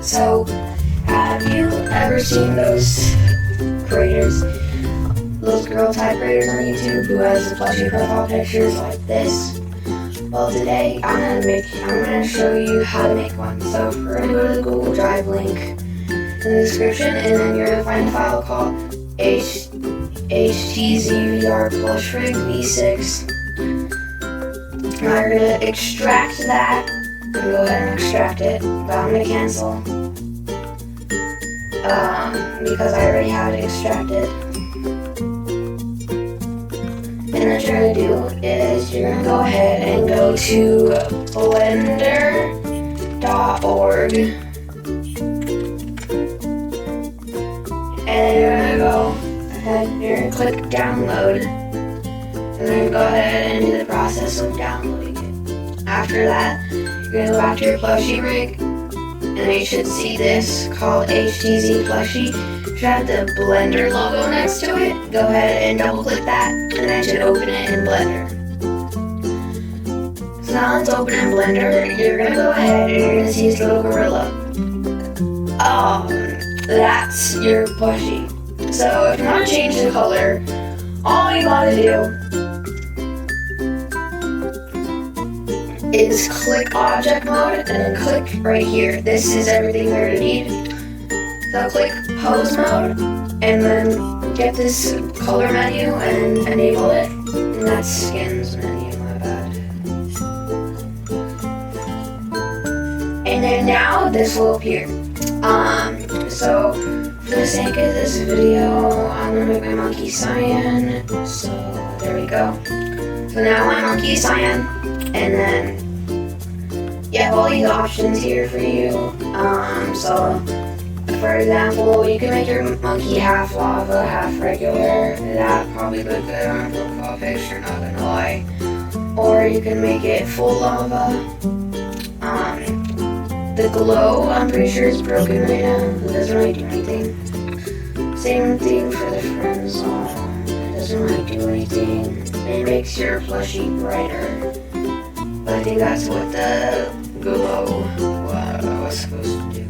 So, have you ever seen those creators, those girl type creators on YouTube who has the plushie profile pictures like this? Well, today I'm gonna show you how to make one. So we're gonna go to the Google Drive link in the description, and then you're gonna find a file called HTZVR Plush Rig V6. Now you're gonna extract that. I'm gonna go ahead and extract it, but I'm gonna cancel because I already have it extracted. And what you're gonna do is you're gonna go ahead and go to blender.org, and you're gonna go ahead and you're gonna click download, and then go ahead and do the process of downloading it. After that, you're gonna go back to your plushie rig, and then you should see this called HTZ Plushie. It should have the Blender logo next to it. Go ahead and double click that, and then it should open it in Blender. So now it's open in Blender. You're gonna go ahead and you're gonna see this little gorilla. That's your plushie. So if you want to change the color, all you gotta do is click object mode and then click right here. This is everything you're gonna need. So click pose mode and then get this color menu and enable it. And that's skins menu, my bad. And then now this will appear. So for the sake of this video, I'm gonna make my monkey cyan. So there we go. So now my monkey is cyan, and then you have all these options here for you. So for example, you can make your monkey half lava, half regular. That probably look good on a profile picture, not gonna lie. Or you can make it full lava. The glow, I'm pretty sure is broken right now. It doesn't really do anything. Same thing for the friend zone. It doesn't really do anything. It makes your plushie brighter. But I think that's what the glow was supposed to do.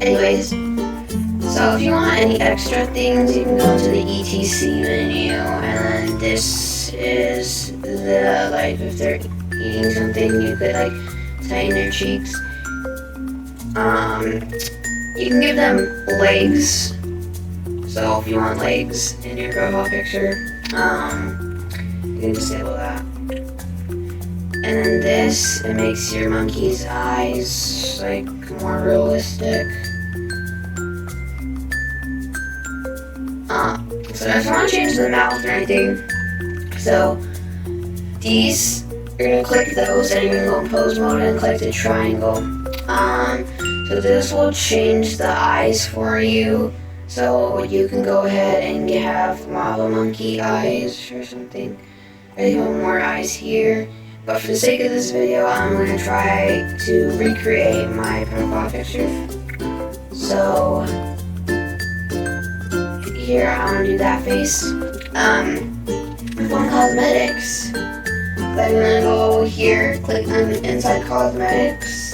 Anyways, so if you want any extra things, you can go to the ETC menu, and then this is the, like, if they're eating something, you could, like, tighten their cheeks. You can give them legs. So if you want legs in your profile picture, you can disable that. And then this, it makes your monkey's eyes like more realistic. So if you want to change the mouth or anything, so these, you're gonna click those and you're gonna go in pose mode and click the triangle. So this will change the eyes for you. So you can go ahead and have lava monkey eyes or something. Or you have more eyes here. But for the sake of this video, I'm gonna try to recreate my profile picture. So here I'm gonna do that face. From cosmetics, I'm gonna go here, click on inside cosmetics.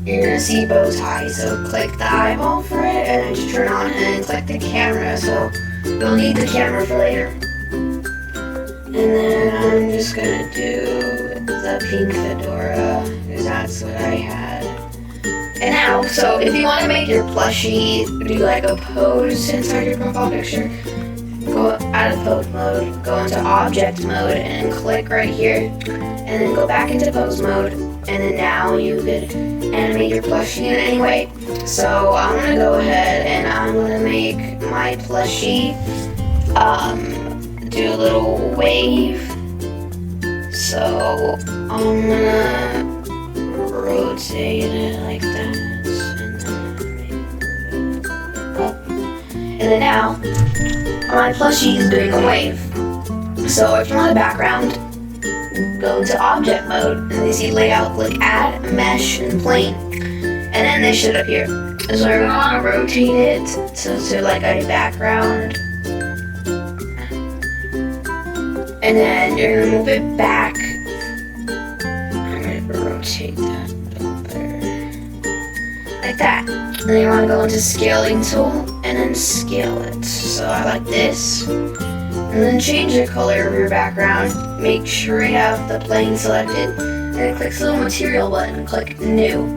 You're gonna see bow tie, so click the eyeball for it, and then just turn on and click the camera. So you'll need the camera for later. And then I'm just gonna do the pink fedora, because that's what I had. And now, so if you want to make your plushie do like a pose inside your profile picture, go out of pose mode, go into object mode, and click right here, and then go back into pose mode, and then now you could animate your plushie in any way. So I'm gonna go ahead and I'm gonna make my plushie do a little wave. So I'm gonna rotate it like that, and then now my plushie is doing a wave. So if you want a background, go into object mode, and then you see layout, click add, mesh, and plane, and then this should appear. So we're gonna want to rotate it to like a background, and then you're gonna move it back that. And then you want to go into scaling tool and then scale it. So I like this. And then change the color of your background. Make sure you have the plane selected. And then click the little material button and click new.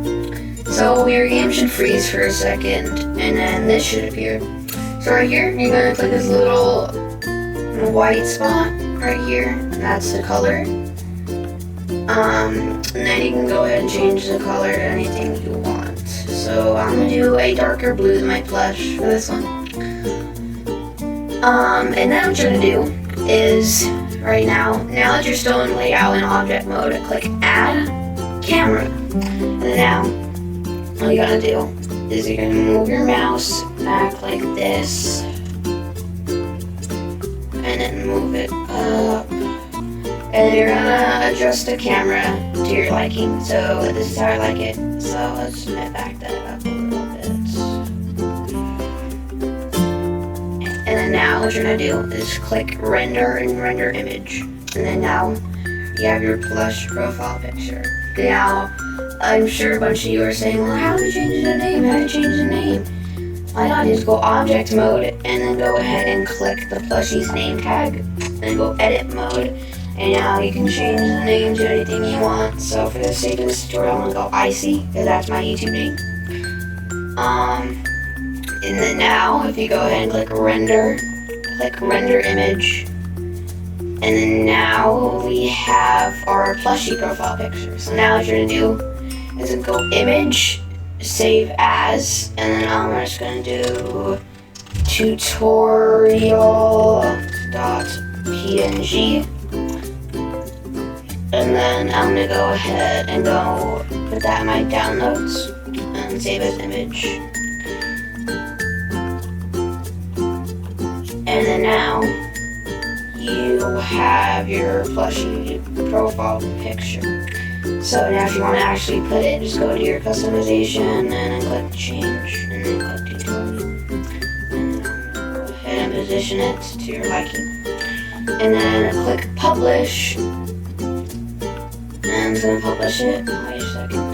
So your game should freeze for a second. And then this should appear. So right here, you're going to click this little white spot right here. And that's the color. And then you can go ahead and change the color to anything you want. So I'm going to do a darker blue than my plush for this one. And then what you're going to do is, right now that you're still in layout and object mode, click add camera. And then now, all you gotta do is you're gonna move your mouse back like this. And then move it up. And you're gonna adjust the camera to your liking. So this is how I like it. So let's back that up a little bit. And then now what you're gonna do is click render and render image. And then now you have your plush profile picture. Now, I'm sure a bunch of you are saying, well, how do you change the name? How do you change the name? Why not just go object mode and then go ahead and click the plushie's name tag and go edit mode. And now you can change the name to anything you want. So for the sake of this tutorial, I'm gonna go Icy, because that's my YouTube name. And then now, if you go ahead and click render image. And then now we have our plushie profile picture. So now what you're gonna do is go image, save as, and then I'm just gonna do tutorial.png. And then I'm gonna go ahead and go put that in my downloads and save as image. And then now you have your plushie profile picture. So now if you want to actually put it, just go to your customization and then click change and then click tutorial. And then go ahead and position it to your liking. And then click publish. And it's going to publish it. Wait a second.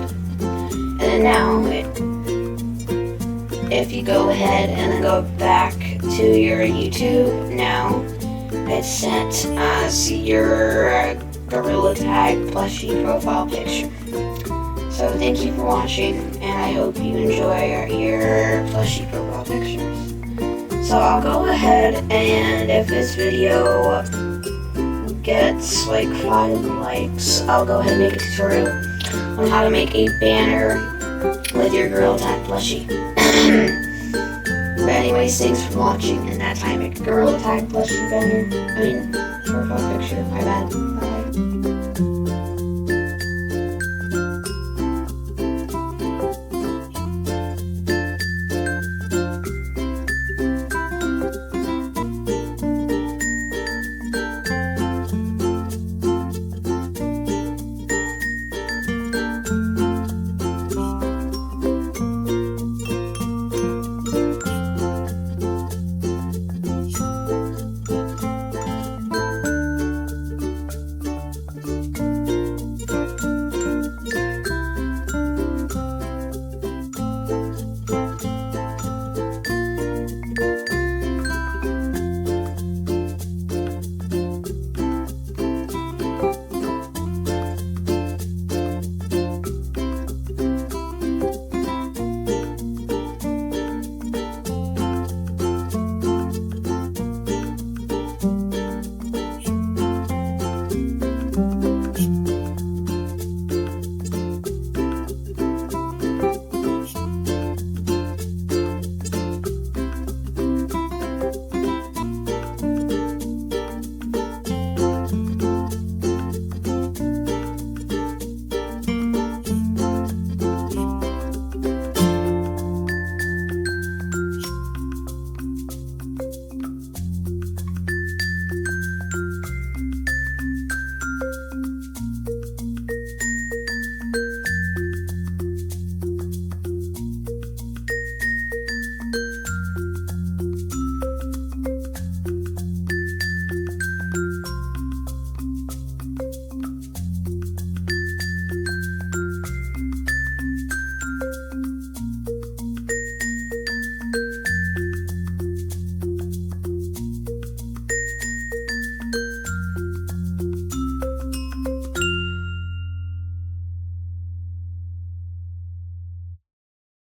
And then now, if you go ahead and then go back to your YouTube, now it's set as your Gorilla Tag plushie profile picture. So thank you for watching, and I hope you enjoy your plushie profile pictures. So I'll go ahead, and if this video gets like 5 likes, I'll go ahead and make a tutorial on how to make a banner with your Gorilla Tag plushie. But anyways, thanks for watching, and that's how I make a Gorilla Tag plushie banner. Profile picture, my bad.